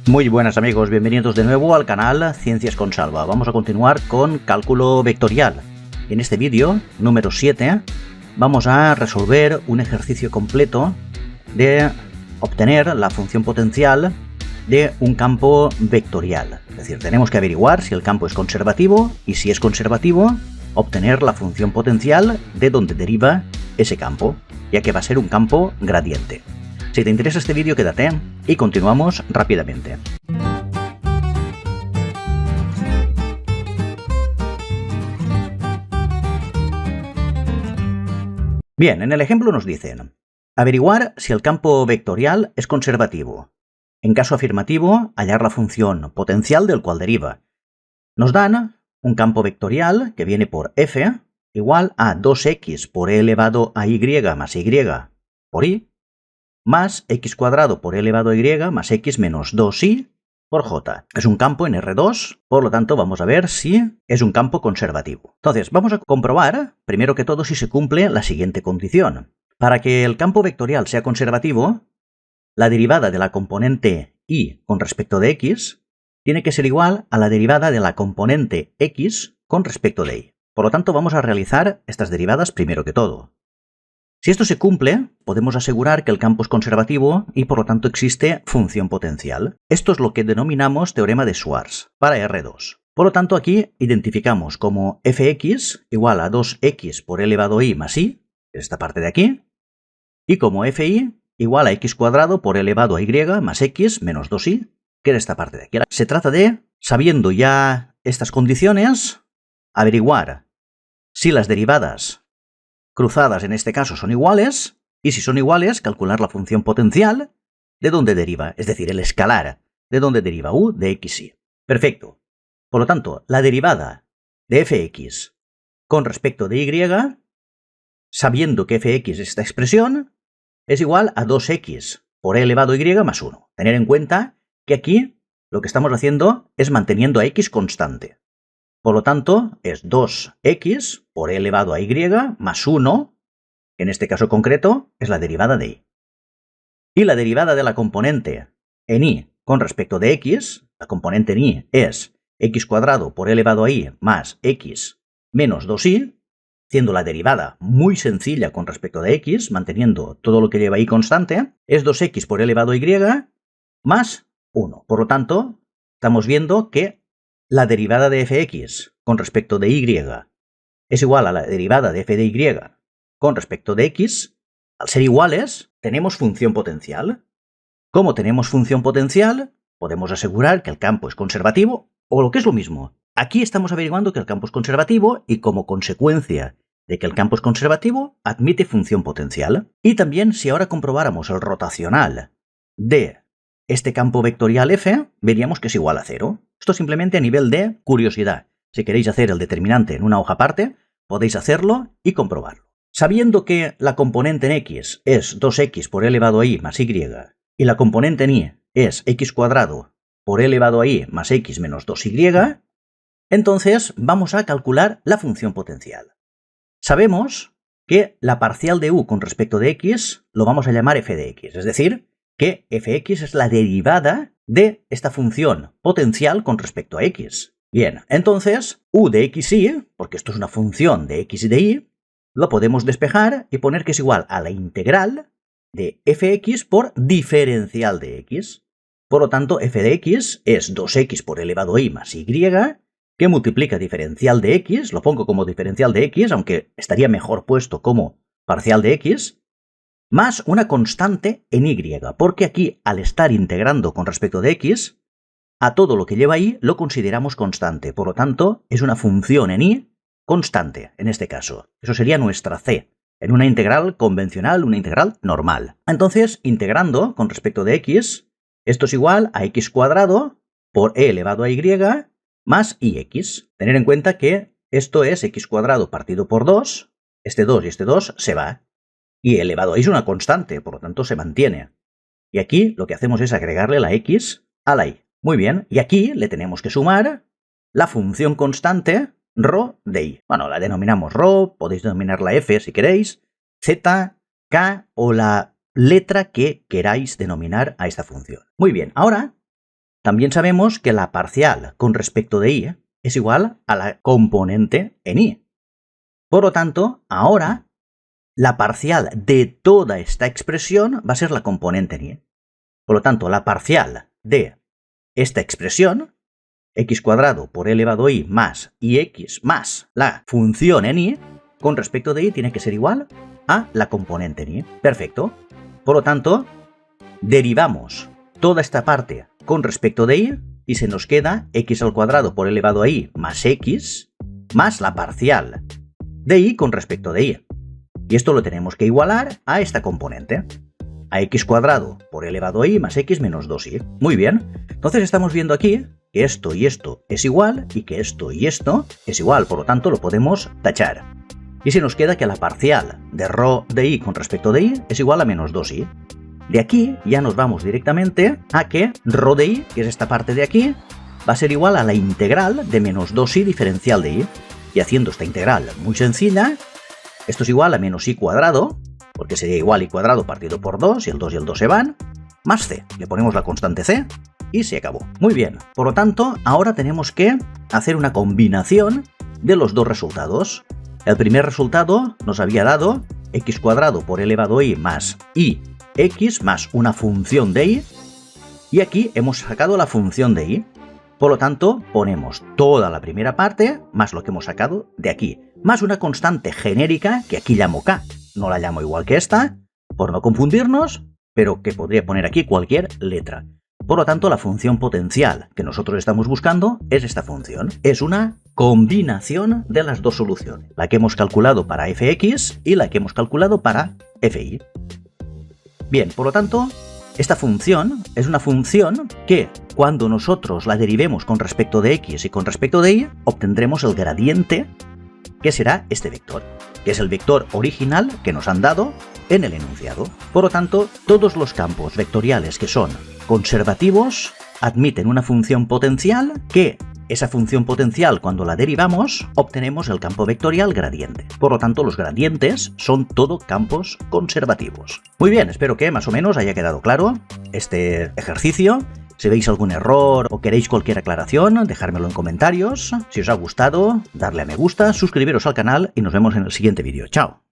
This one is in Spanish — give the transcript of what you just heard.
Muy buenas amigos, bienvenidos de nuevo al canal Ciencias con Salva. Vamos a continuar con cálculo vectorial. En este vídeo, número 7, vamos a resolver un ejercicio completo de obtener la función potencial de un campo vectorial. Es decir, tenemos que averiguar si el campo es conservativo y si es conservativo, obtener la función potencial de donde deriva ese campo, ya que va a ser un campo gradiente. Si te interesa este vídeo, quédate y continuamos rápidamente. Bien, en el ejemplo nos dicen averiguar si el campo vectorial es conservativo. En caso afirmativo, hallar la función potencial del cual deriva. Nos dan un campo vectorial que viene por f igual a 2x por e elevado a y más y por y, más x cuadrado por e elevado a y más x menos 2y por j. Es un campo en R2, por lo tanto vamos a ver si es un campo conservativo. Entonces, vamos a comprobar, primero que todo, si se cumple la siguiente condición. Para que el campo vectorial sea conservativo, la derivada de la componente y con respecto de x tiene que ser igual a la derivada de la componente x con respecto de y. Por lo tanto, vamos a realizar estas derivadas primero que todo. Si esto se cumple, podemos asegurar que el campo es conservativo y por lo tanto existe función potencial. Esto es lo que denominamos teorema de Schwarz para R2. Por lo tanto, aquí identificamos como fx igual a 2x por e elevado a y más y, esta parte de aquí, y como fi igual a x cuadrado por e elevado a y más x menos 2y, que es esta parte de aquí. Se trata de, sabiendo ya estas condiciones, averiguar si las derivadas cruzadas en este caso son iguales, y si son iguales, calcular la función potencial de dónde deriva, es decir, el escalar de dónde deriva u de x y. Perfecto. Por lo tanto, la derivada de fx con respecto de y, sabiendo que fx es esta expresión, es igual a 2x por e elevado a y más 1. Tener en cuenta que aquí lo que estamos haciendo es manteniendo a x constante. Por lo tanto, es 2x por e elevado a y más 1, en este caso concreto, es la derivada de y. Y la derivada de la componente en y con respecto de x, la componente en y es x cuadrado por e elevado a y más x menos 2y, siendo la derivada muy sencilla con respecto de x, manteniendo todo lo que lleva y constante, es 2x por e elevado a y más 1. Por lo tanto, estamos viendo que la derivada de fx con respecto de y es igual a la derivada de f de y con respecto de x. Al ser iguales, tenemos función potencial. Como tenemos función potencial, podemos asegurar que el campo es conservativo, o lo que es lo mismo. Aquí estamos averiguando que el campo es conservativo y como consecuencia de que el campo es conservativo, admite función potencial. Y también si ahora comprobáramos el rotacional de este campo vectorial f, veríamos que es igual a 0. Esto simplemente a nivel de curiosidad. Si queréis hacer el determinante en una hoja aparte, podéis hacerlo y comprobarlo. Sabiendo que la componente en x es 2x por e elevado a y más y, y la componente en y es x cuadrado por e elevado a y más x menos 2y, entonces vamos a calcular la función potencial. Sabemos que la parcial de u con respecto de x lo vamos a llamar f de x, es decir, que fx es la derivada de esta función potencial con respecto a x. Bien, entonces u de x y, porque esto es una función de x y de y, lo podemos despejar y poner que es igual a la integral de fx por diferencial de x. Por lo tanto, f de x es 2x por elevado a y más y, que multiplica diferencial de x, lo pongo como diferencial de x, aunque estaría mejor puesto como parcial de x, más una constante en y, porque aquí, al estar integrando con respecto de x, a todo lo que lleva y lo consideramos constante. Por lo tanto, es una función en y constante, en este caso. Eso sería nuestra c, en una integral convencional, una integral normal. Entonces, integrando con respecto de x, esto es igual a x cuadrado por e elevado a y más ix. Tener en cuenta que esto es x cuadrado partido por 2, este 2 y este 2 se va. Y elevado a y es una constante, por lo tanto se mantiene. Y aquí lo que hacemos es agregarle la x a la y. Muy bien, y aquí le tenemos que sumar la función constante ρ de y. Bueno, la denominamos ρ, podéis denominarla f si queréis, z, k o la letra que queráis denominar a esta función. Muy bien, ahora también sabemos que la parcial con respecto de y es igual a la componente en y. Por lo tanto, ahora la parcial de toda esta expresión va a ser la componente en y. Por lo tanto, la parcial de esta expresión, x cuadrado por elevado a y más ix más la función en y, con respecto de y tiene que ser igual a la componente en y. Perfecto. Por lo tanto, derivamos toda esta parte con respecto de y se nos queda x al cuadrado por elevado a y más x más la parcial de y con respecto de y. Y esto lo tenemos que igualar a esta componente, a x cuadrado por elevado a y más x menos 2y. Muy bien. Entonces estamos viendo aquí que esto y esto es igual y que esto y esto es igual. Por lo tanto, lo podemos tachar. Y se nos queda que la parcial de ρ de y con respecto de y es igual a menos 2y. De aquí ya nos vamos directamente a que ρ de y, que es esta parte de aquí, va a ser igual a la integral de menos 2y diferencial de y. Y haciendo esta integral muy sencilla, esto es igual a menos y cuadrado, porque sería igual y cuadrado partido por 2, y el 2 se van, más c. Le ponemos la constante c y se acabó. Muy bien, por lo tanto, ahora tenemos que hacer una combinación de los dos resultados. El primer resultado nos había dado x cuadrado por elevado a y más y x más una función de y aquí hemos sacado la función de y. Por lo tanto, ponemos toda la primera parte más lo que hemos sacado de aquí, más una constante genérica que aquí llamo k. No la llamo igual que esta, por no confundirnos, pero que podría poner aquí cualquier letra. Por lo tanto, la función potencial que nosotros estamos buscando es esta función. Es una combinación de las dos soluciones, la que hemos calculado para fx y la que hemos calculado para fi. Bien, por lo tanto, esta función es una función que, cuando nosotros la derivemos con respecto de x y con respecto de y, obtendremos el gradiente, que será este vector, que es el vector original que nos han dado en el enunciado. Por lo tanto, todos los campos vectoriales que son conservativos admiten una función potencial que esa función potencial, cuando la derivamos, obtenemos el campo vectorial gradiente. Por lo tanto, los gradientes son todo campos conservativos. Muy bien, espero que más o menos haya quedado claro este ejercicio. Si veis algún error o queréis cualquier aclaración, dejármelo en comentarios. Si os ha gustado, darle a me gusta, suscribiros al canal y nos vemos en el siguiente vídeo. ¡Chao!